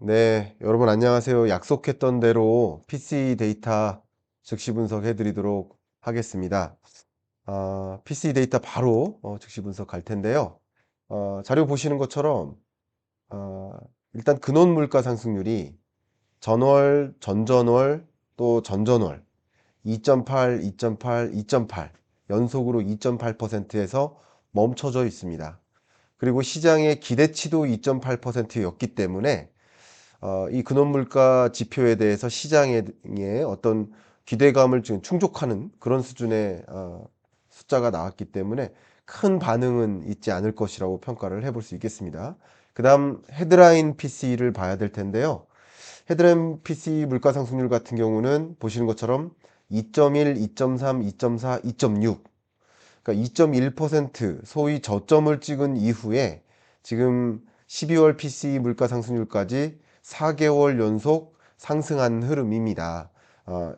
네, 여러분 안녕하세요. 약속했던 대로 PC 데이터 즉시 분석해 드리도록 하겠습니다. PC 데이터 바로 즉시 분석할 텐데요. 자료 보시는 것처럼 어, 일단 근원 물가 상승률이 전월, 전전월, 또 전전월 2.8, 2.8, 2.8 연속으로 2.8%에서 멈춰져 있습니다. 그리고 시장의 기대치도 2.8%였기 때문에 이 근원물가 지표에 대해서 시장의 어떤 기대감을 지금 충족하는 그런 수준의 숫자가 나왔기 때문에 큰 반응은 있지 않을 것이라고 평가를 해볼 수 있겠습니다. 그 다음 헤드라인 PC를 봐야 될 텐데요. 헤드라인 PC 물가 상승률 같은 경우는 보시는 것처럼 2.1, 2.3, 2.4, 2.6 그러니까 2.1% 소위 저점을 찍은 이후에 지금 12월 PCE 물가 상승률까지 4개월 연속 상승한 흐름입니다.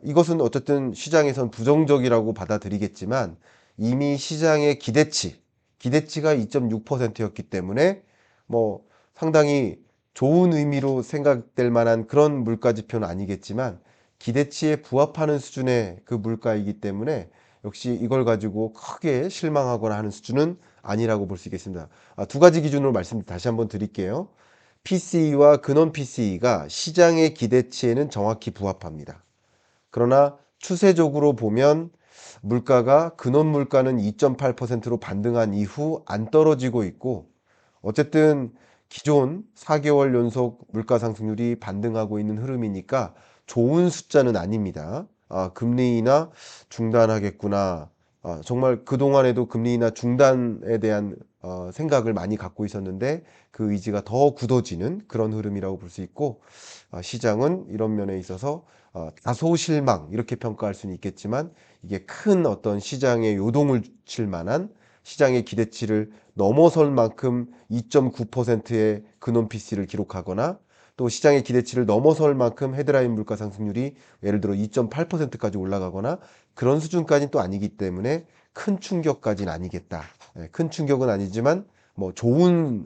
이것은 어쨌든 시장에선 부정적이라고 받아들이겠지만 이미 시장의 기대치가 2.6%였기 때문에 뭐 상당히 좋은 의미로 생각될 만한 그런 물가 지표는 아니겠지만 기대치에 부합하는 수준의 그 물가이기 때문에 역시 이걸 가지고 크게 실망하거나 하는 수준은 아니라고 볼 수 있겠습니다. 두 가지 기준으로 말씀 다시 한번 드릴게요. PCE와 근원 PCE가 시장의 기대치에는 정확히 부합합니다. 그러나 추세적으로 보면 물가가 근원 물가는 2.8%로 반등한 이후 안 떨어지고 있고 어쨌든 기존 4개월 연속 물가 상승률이 반등하고 있는 흐름이니까 좋은 숫자는 아닙니다. 금리 인하 중단하겠구나. 정말 그동안에도 금리 인하 중단에 대한 생각을 많이 갖고 있었는데 그 의지가 더 굳어지는 그런 흐름이라고 볼 수 있고 시장은 이런 면에 있어서 다소 실망 이렇게 평가할 수는 있겠지만 이게 큰 어떤 시장의 요동을 칠 만한 시장의 기대치를 넘어설 만큼 2.9%의 근원 PC를 기록하거나 또 시장의 기대치를 넘어설 만큼 헤드라인 물가 상승률이 예를 들어 2.8%까지 올라가거나 그런 수준까지는 또 아니기 때문에 큰 충격까지는 아니겠다. 큰 충격은 아니지만 뭐 좋은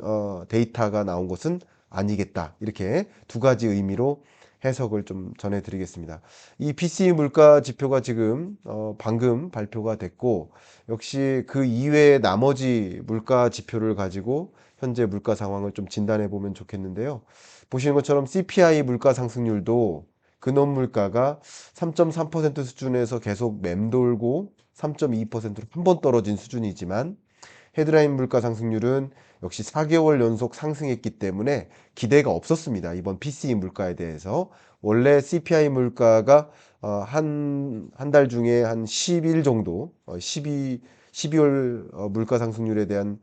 데이터가 나온 것은 아니겠다. 이렇게 두 가지 의미로 해석을 좀 전해드리겠습니다. 이 PCE 물가 지표가 지금 방금 발표가 됐고 역시 그 이외의 나머지 물가 지표를 가지고 현재 물가 상황을 좀 진단해 보면 좋겠는데요. 보시는 것처럼 CPI 물가 상승률도 근원 물가가 3.3% 수준에서 계속 맴돌고 3.2%로 한 번 떨어진 수준이지만 헤드라인 물가 상승률은 역시 4개월 연속 상승했기 때문에 기대가 없었습니다. 이번 PCE 물가에 대해서. 원래 CPI 물가가 한 달 중에 한 10일 정도, 12월 물가 상승률에 대한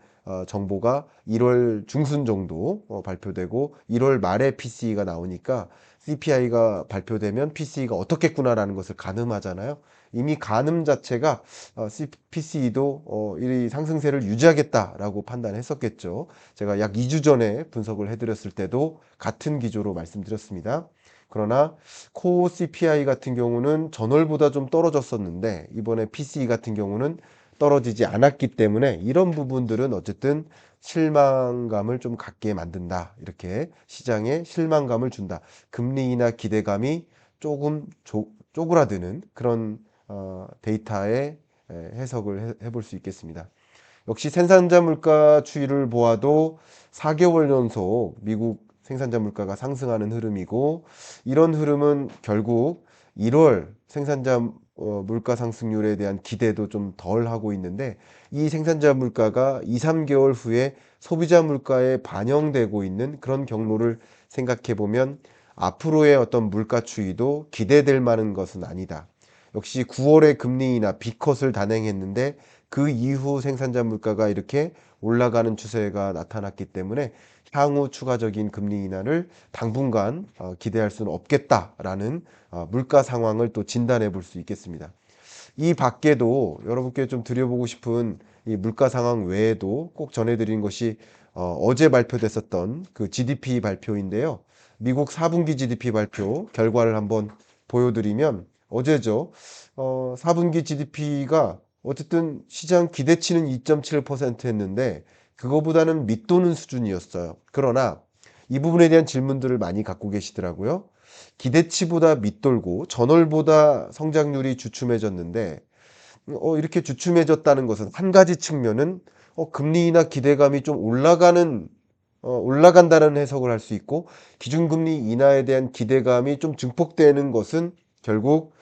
정보가 1월 중순 정도 발표되고 1월 말에 PCE가 나오니까 CPI가 발표되면 PCE가 어떻겠구나라는 것을 가늠하잖아요. 이미 가늠 자체가 PCE도 이 상승세를 유지하겠다라고 판단했었겠죠. 제가 약 2주 전에 분석을 해드렸을 때도 같은 기조로 말씀드렸습니다. 그러나 코어 CPI 같은 경우는 전월보다 좀 떨어졌었는데 이번에 PCE 같은 경우는 떨어지지 않았기 때문에 이런 부분들은 어쨌든 실망감을 좀 갖게 만든다. 이렇게 시장에 실망감을 준다. 금리 인하 기대감이 조금 쪼그라드는 그런 데이터의 해석을 해볼 수 있겠습니다. 역시 생산자 물가 추이를 보아도 4개월 연속 미국 생산자 물가가 상승하는 흐름이고 이런 흐름은 결국 1월 생산자 물가 상승률에 대한 기대도 좀 덜 하고 있는데 이 생산자 물가가 2, 3개월 후에 소비자 물가에 반영되고 있는 그런 경로를 생각해 보면 앞으로의 어떤 물가 추이도 기대될 만한 것은 아니다. 역시 9월에 금리 인하 B컷을 단행했는데 그 이후 생산자 물가가 이렇게 올라가는 추세가 나타났기 때문에 향후 추가적인 금리 인하를 당분간 기대할 수는 없겠다라는 물가 상황을 또 진단해 볼 수 있겠습니다. 이 밖에도 여러분께 좀 드려보고 싶은 이 물가 상황 외에도 꼭 전해드린 것이 어제 발표됐었던 그 GDP 발표인데요. 미국 4분기 GDP 발표 결과를 한번 보여드리면 어제죠. 4분기 GDP가 어쨌든 시장 기대치는 2.7% 했는데 그거보다는 밑도는 수준이었어요. 그러나 이 부분에 대한 질문들을 많이 갖고 계시더라고요. 기대치보다 밑돌고 전월보다 성장률이 주춤해졌는데 이렇게 주춤해졌다는 것은 한 가지 측면은 금리 인하 기대감이 좀 올라간다는 해석을 할 수 있고, 기준금리 인하에 대한 기대감이 좀 증폭되는 것은 결국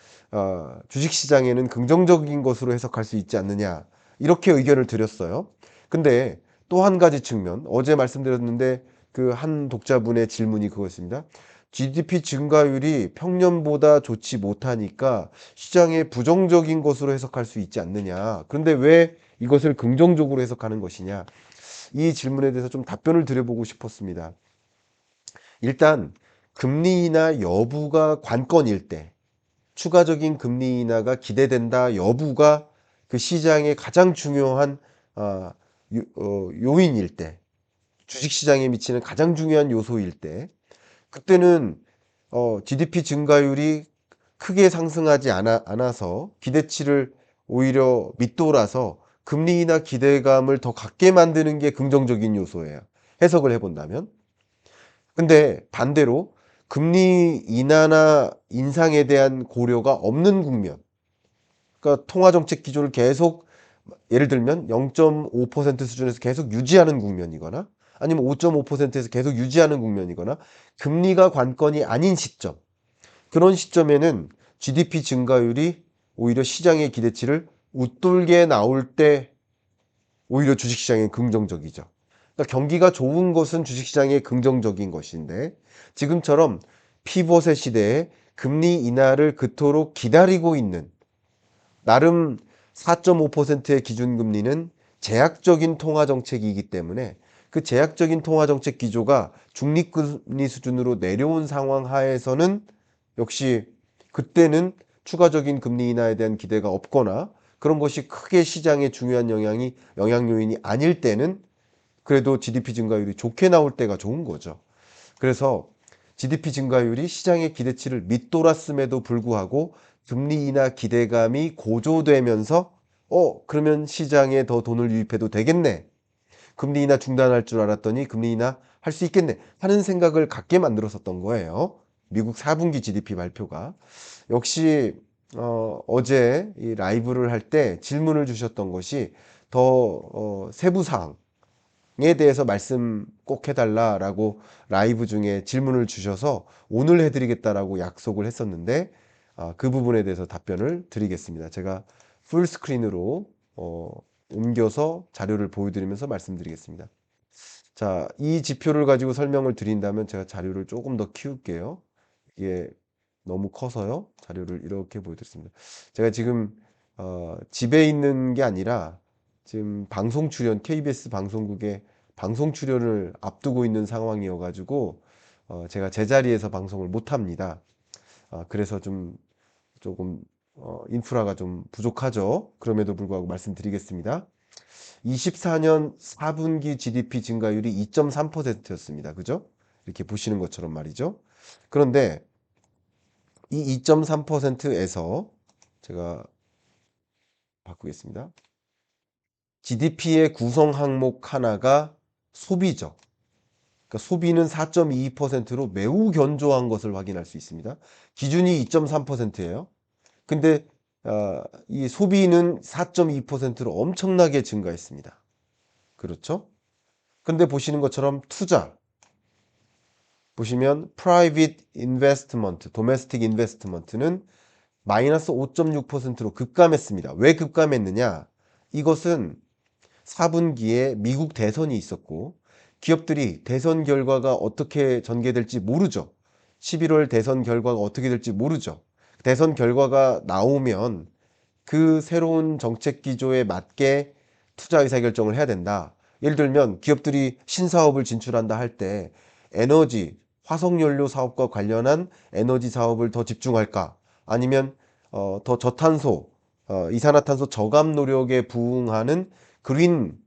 주식시장에는 긍정적인 것으로 해석할 수 있지 않느냐, 이렇게 의견을 드렸어요. 근데 또 한 가지 측면, 어제 말씀드렸는데 그 한 독자분의 질문이 그것입니다. GDP 증가율이 평년보다 좋지 못하니까 시장에 부정적인 것으로 해석할 수 있지 않느냐. 그런데 왜 이것을 긍정적으로 해석하는 것이냐. 이 질문에 대해서 좀 답변을 드려보고 싶었습니다. 일단 금리 인하 여부가 관건일 때, 추가적인 금리 인하가 기대된다 여부가 그 시장의 가장 중요한 요인일 때, 주식시장에 미치는 가장 중요한 요소일 때, 그때는 GDP 증가율이 크게 상승하지 않아서 기대치를 오히려 밑돌아서 금리 인하 기대감을 더 갖게 만드는 게 긍정적인 요소예요, 해석을 해본다면. 근데 반대로 금리 인하나 인상에 대한 고려가 없는 국면, 그러니까 통화정책 기조를 계속, 예를 들면 0.5% 수준에서 계속 유지하는 국면이거나 아니면 5.5%에서 계속 유지하는 국면이거나 금리가 관건이 아닌 시점, 그런 시점에는 GDP 증가율이 오히려 시장의 기대치를 웃돌게 나올 때 오히려 주식시장에 긍정적이죠. 그러니까 경기가 좋은 것은 주식시장에 긍정적인 것인데, 지금처럼 피벗의 시대에 금리 인하를 그토록 기다리고 있는, 나름 4.5%의 기준금리는 제약적인 통화정책이기 때문에 그 제약적인 통화정책 기조가 중립금리 수준으로 내려온 상황 하에서는 역시 그때는 추가적인 금리 인하에 대한 기대가 없거나 그런 것이 크게 시장에 중요한 영향 요인이 아닐 때는 그래도 GDP 증가율이 좋게 나올 때가 좋은 거죠. 그래서 GDP 증가율이 시장의 기대치를 밑돌았음에도 불구하고 금리 인하 기대감이 고조되면서 그러면 시장에 더 돈을 유입해도 되겠네, 금리 인하 중단할 줄 알았더니 금리 인하 할 수 있겠네 하는 생각을 갖게 만들었었던 거예요, 미국 4분기 GDP 발표가. 역시 어제 이 라이브를 할 때 질문을 주셨던 것이 더 세부사항 에 대해서 말씀 꼭 해달라라고 라이브 중에 질문을 주셔서 오늘 해드리겠다라고 약속을 했었는데, 그 부분에 대해서 답변을 드리겠습니다. 제가 풀스크린으로 옮겨서 자료를 보여드리면서 말씀드리겠습니다. 자, 이 지표를 가지고 설명을 드린다면 제가 자료를 조금 더 키울게요. 이게 너무 커서요. 자료를 이렇게 보여드렸습니다. 제가 지금 집에 있는 게 아니라 지금 방송 출연, KBS 방송국에 방송 출연을 앞두고 있는 상황이어가지고 제가 제자리에서 방송을 못 합니다. 그래서 조금 인프라가 좀 부족하죠. 그럼에도 불구하고 말씀드리겠습니다. 24년 4분기 GDP 증가율이 2.3%였습니다. 그죠? 이렇게 보시는 것처럼 말이죠. 그런데 이 2.3%에서 제가 바꾸겠습니다. GDP의 구성 항목 하나가 소비죠. 그러니까 소비는 4.22%로 매우 견조한 것을 확인할 수 있습니다. 기준이 2.3%예요. 근데 이 소비는 4.2%로 엄청나게 증가했습니다. 그렇죠? 근데 보시는 것처럼 투자 보시면 private investment, domestic investment는 마이너스 5.6%로 급감했습니다. 왜 급감했느냐? 이것은 4분기에 미국 대선이 있었고 기업들이 대선 결과가 어떻게 전개될지 모르죠. 11월 대선 결과가 어떻게 될지 모르죠. 대선 결과가 나오면 그 새로운 정책 기조에 맞게 투자 의사결정을 해야 된다. 예를 들면 기업들이 신사업을 진출한다 할 때 에너지, 화석연료 사업과 관련한 에너지 사업을 더 집중할까? 아니면 더 저탄소, 이산화탄소 저감 노력에 부응하는 그린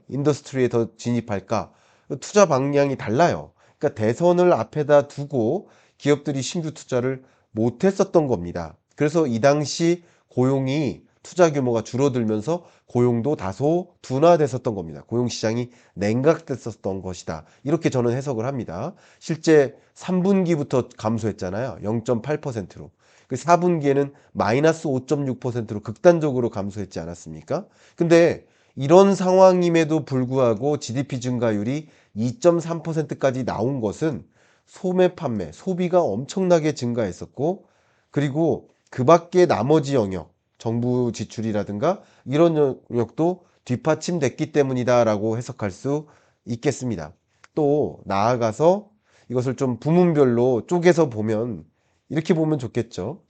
인더스트리에 더 진입할까? 투자 방향이 달라요. 그러니까 대선을 앞에다 두고 기업들이 신규 투자를 못했었던 겁니다. 그래서 이 당시 고용이 투자 규모가 줄어들면서 고용도 다소 둔화됐었던 겁니다. 고용 시장이 냉각됐었던 것이다. 이렇게 저는 해석을 합니다. 실제 3분기부터 감소했잖아요. 0.8%로. 그 4분기에는 마이너스 5.6%로 극단적으로 감소했지 않았습니까? 근데 이런 상황임에도 불구하고 GDP 증가율이 2.3%까지 나온 것은 소매 판매, 소비가 엄청나게 증가했었고, 그리고 그 밖에 나머지 영역, 정부 지출이라든가 이런 영역도 뒷받침됐기 때문이다라고 해석할 수 있겠습니다. 또 나아가서 이것을 좀 부문별로 쪼개서 보면 이렇게 보면 좋겠죠.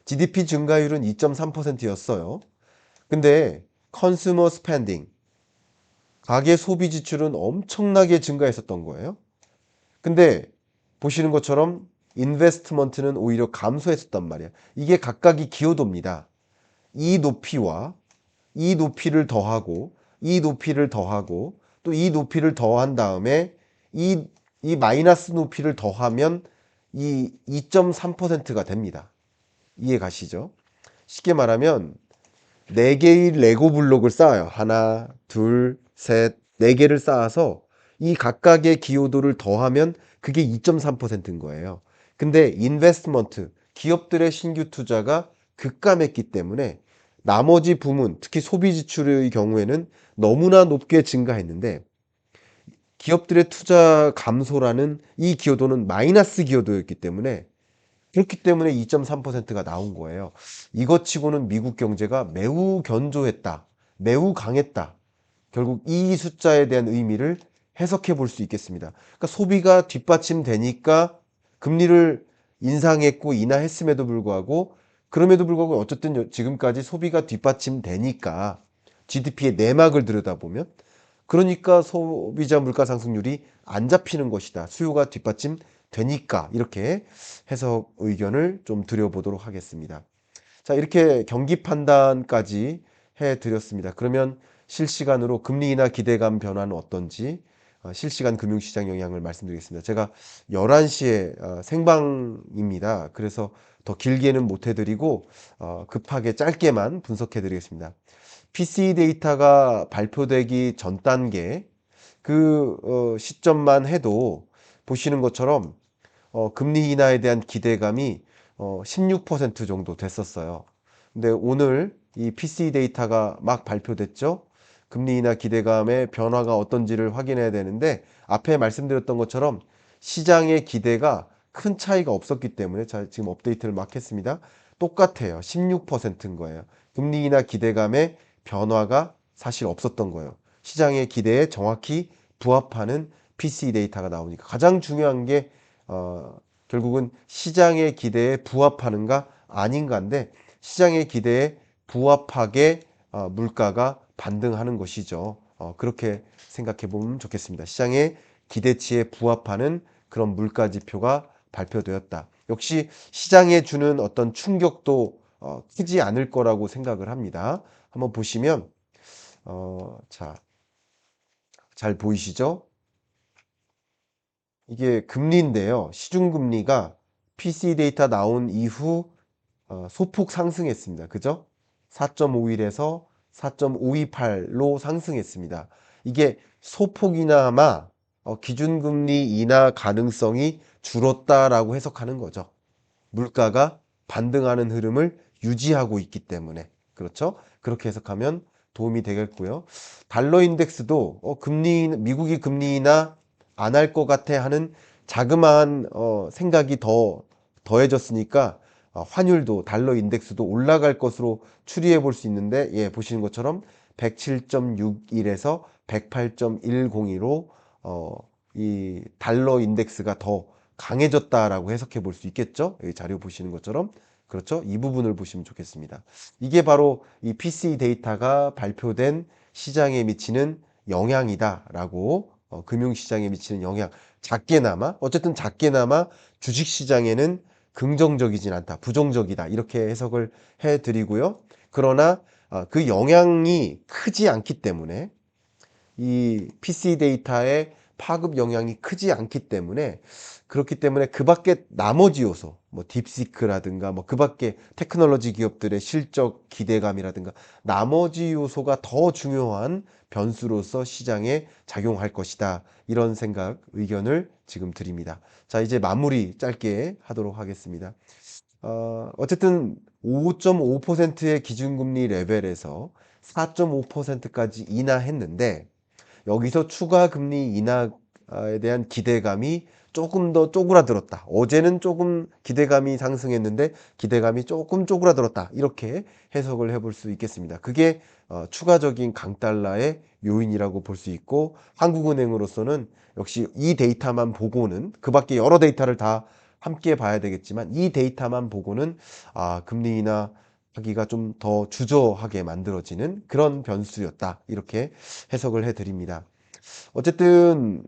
GDP 증가율은 2.3%였어요. 근데 컨슈머 스펜딩, 가계 소비 지출은 엄청나게 증가했었던 거예요. 근데 보시는 것처럼 인베스트먼트는 오히려 감소했었단 말이에요. 이게 각각이 기여도입니다. 이 높이와 이 높이를 더하고 이 높이를 더하고 또 이 높이를 더한 다음에 이 마이너스 높이를 더하면 이 2.3%가 됩니다. 이해 가시죠? 쉽게 말하면 4개의 레고 블록을 쌓아요. 하나, 둘, 셋, 4개를 쌓아서 이 각각의 기여도를 더하면 그게 2.3%인 거예요. 근데 인베스트먼트, 기업들의 신규 투자가 급감했기 때문에 나머지 부문, 특히 소비 지출의 경우에는 너무나 높게 증가했는데 기업들의 투자 감소라는 이 기여도는 마이너스 기여도였기 때문에 그렇기 때문에 2.3%가 나온 거예요. 이것 치고는 미국 경제가 매우 견조했다. 매우 강했다. 결국 이 숫자에 대한 의미를 해석해 볼 수 있겠습니다. 그러니까 소비가 뒷받침되니까 금리를 인상했고 인하했음에도 불구하고 그럼에도 불구하고 어쨌든 지금까지 소비가 뒷받침되니까 GDP의 내막을 들여다보면 그러니까 소비자 물가 상승률이 안 잡히는 것이다. 수요가 뒷받침되니까 이렇게 해석 의견을 좀 드려보도록 하겠습니다. 자, 이렇게 경기 판단까지 해드렸습니다. 그러면 실시간으로 금리 인하 기대감 변화는 어떤지 실시간 금융시장 영향을 말씀드리겠습니다. 제가 11시에 생방입니다. 그래서 더 길게는 못 해드리고 급하게 짧게만 분석해 드리겠습니다. PCE 데이터가 발표되기 전 단계 그 시점만 해도 보시는 것처럼 금리 인하에 대한 기대감이 16% 정도 됐었어요. 근데 오늘 이 PCE 데이터가 막 발표됐죠. 금리 인하 기대감의 변화가 어떤지를 확인해야 되는데 앞에 말씀드렸던 것처럼 시장의 기대가 큰 차이가 없었기 때문에 지금 업데이트를 막 했습니다. 똑같아요. 16%인 거예요. 금리 인하 기대감의 변화가 사실 없었던 거예요. 시장의 기대에 정확히 부합하는 PCE 데이터가 나오니까 가장 중요한 게 결국은 시장의 기대에 부합하는가 아닌가인데 시장의 기대에 부합하게 물가가 반등하는 것이죠. 그렇게 생각해 보면 좋겠습니다. 시장의 기대치에 부합하는 그런 물가 지표가 발표되었다. 역시 시장에 주는 어떤 충격도 크지 않을 거라고 생각을 합니다. 한번 보시면 자, 잘 보이시죠? 이게 금리인데요. 시중금리가 PC 데이터 나온 이후 소폭 상승했습니다. 그죠? 4.51에서 4.528로 상승했습니다. 이게 소폭이나마 기준금리 인하 가능성이 줄었다라고 해석하는 거죠. 물가가 반등하는 흐름을 유지하고 있기 때문에. 그렇죠? 그렇게 해석하면 도움이 되겠고요. 달러 인덱스도 미국이 금리 인하 안 할 것 같아 하는 자그마한 생각이 더해졌으니까 환율도 달러 인덱스도 올라갈 것으로 추리해 볼 수 있는데 예, 보시는 것처럼 107.61에서 108.102로 이 달러 인덱스가 더 강해졌다라고 해석해 볼 수 있겠죠. 여기 자료 보시는 것처럼 그렇죠. 이 부분을 보시면 좋겠습니다. 이게 바로 이 PC 데이터가 발표된 시장에 미치는 영향이다라고 금융시장에 미치는 영향 작게나마 어쨌든 작게나마 주식시장에는 긍정적이진 않다. 부정적이다. 이렇게 해석을 해드리고요. 그러나 그 영향이 크지 않기 때문에 이 PC 데이터의 파급 영향이 크지 않기 때문에 그렇기 때문에 그 밖에 나머지 요소 뭐 딥시크라든가 뭐 그 밖에 테크놀로지 기업들의 실적 기대감이라든가 나머지 요소가 더 중요한 변수로서 시장에 작용할 것이다. 이런 생각, 의견을 지금 드립니다. 자, 이제 마무리 짧게 하도록 하겠습니다. 어쨌든 5.5%의 기준금리 레벨에서 4.5%까지 인하했는데 여기서 추가 금리 인하에 대한 기대감이 조금 더 쪼그라들었다. 어제는 조금 기대감이 상승했는데 기대감이 조금 쪼그라들었다. 이렇게 해석을 해볼 수 있겠습니다. 그게 추가적인 강달러의 요인이라고 볼 수 있고 한국은행으로서는 역시 이 데이터만 보고는 그 밖에 여러 데이터를 다 함께 봐야 되겠지만 이 데이터만 보고는 금리 인하 하기가 좀 더 주저하게 만들어지는 그런 변수였다. 이렇게 해석을 해드립니다. 어쨌든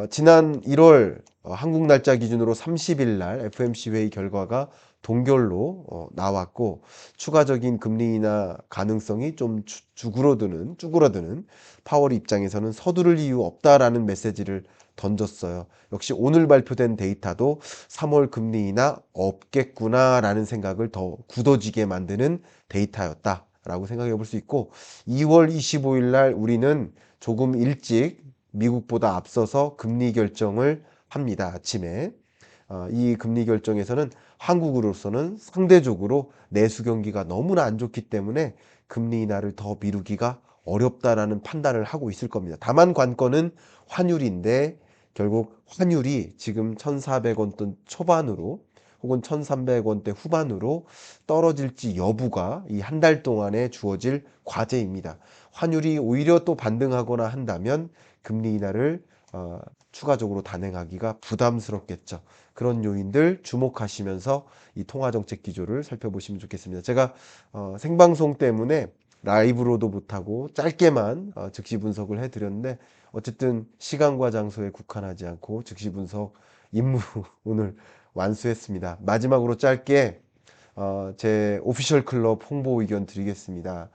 지난 1월 한국 날짜 기준으로 30일 날 FOMC 회의 결과가 동결로 나왔고 추가적인 금리 인하 가능성이 좀 쭈그러드는 파월 입장에서는 서두를 이유 없다라는 메시지를 던졌어요. 역시 오늘 발표된 데이터도 3월 금리 인하 없겠구나라는 생각을 더 굳어지게 만드는 데이터였다라고 생각해 볼 수 있고 2월 25일 날 우리는 조금 일찍 미국보다 앞서서 금리 결정을 합니다. 아침에. 이 금리 결정에서는 한국으로서는 상대적으로 내수 경기가 너무나 안 좋기 때문에 금리 인하를 더 미루기가 어렵다라는 판단을 하고 있을 겁니다. 다만 관건은 환율인데 결국 환율이 지금 1,400원대 초반으로 혹은 1,300원대 후반으로 떨어질지 여부가 이 한 달 동안에 주어질 과제입니다. 환율이 오히려 또 반등하거나 한다면 금리 인하를 추가적으로 단행하기가 부담스럽겠죠. 그런 요인들 주목하시면서 이 통화정책 기조를 살펴보시면 좋겠습니다. 제가 생방송 때문에 라이브로도 못하고 짧게만 즉시 분석을 해드렸는데 어쨌든 시간과 장소에 국한하지 않고 즉시 분석 임무 오늘 완수했습니다. 마지막으로 짧게 제 오피셜 클럽 홍보 의견 드리겠습니다.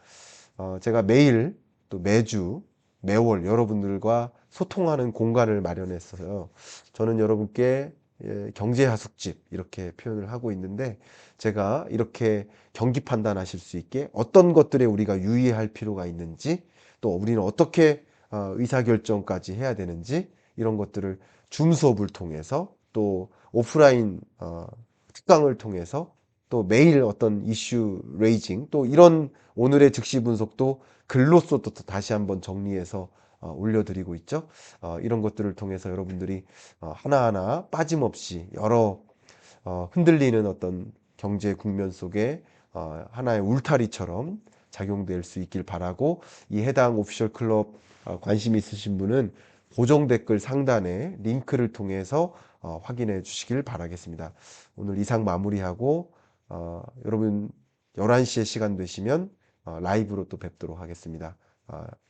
제가 매일 또 매주 매월 여러분들과 소통하는 공간을 마련했어요. 저는 여러분께 경제하숙집 이렇게 표현을 하고 있는데 제가 이렇게 경기 판단하실 수 있게 어떤 것들에 우리가 유의할 필요가 있는지 또 우리는 어떻게 의사결정까지 해야 되는지 이런 것들을 줌 수업을 통해서 또 오프라인 특강을 통해서 또 매일 어떤 이슈 레이징 또 이런 오늘의 즉시 분석도 글로써 또 다시 한번 정리해서 올려드리고 있죠. 이런 것들을 통해서 여러분들이 하나하나 빠짐없이 여러 흔들리는 어떤 경제 국면 속에 하나의 울타리처럼 작용될 수 있길 바라고 이 해당 오피셜 클럽 관심 있으신 분은 고정 댓글 상단에 링크를 통해서 확인해 주시길 바라겠습니다. 오늘 이상 마무리하고 여러분 11시에 시간 되시면 라이브로 또 뵙도록 하겠습니다.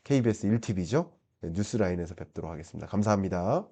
KBS 1TV죠. 뉴스라인에서 뵙도록 하겠습니다. 감사합니다.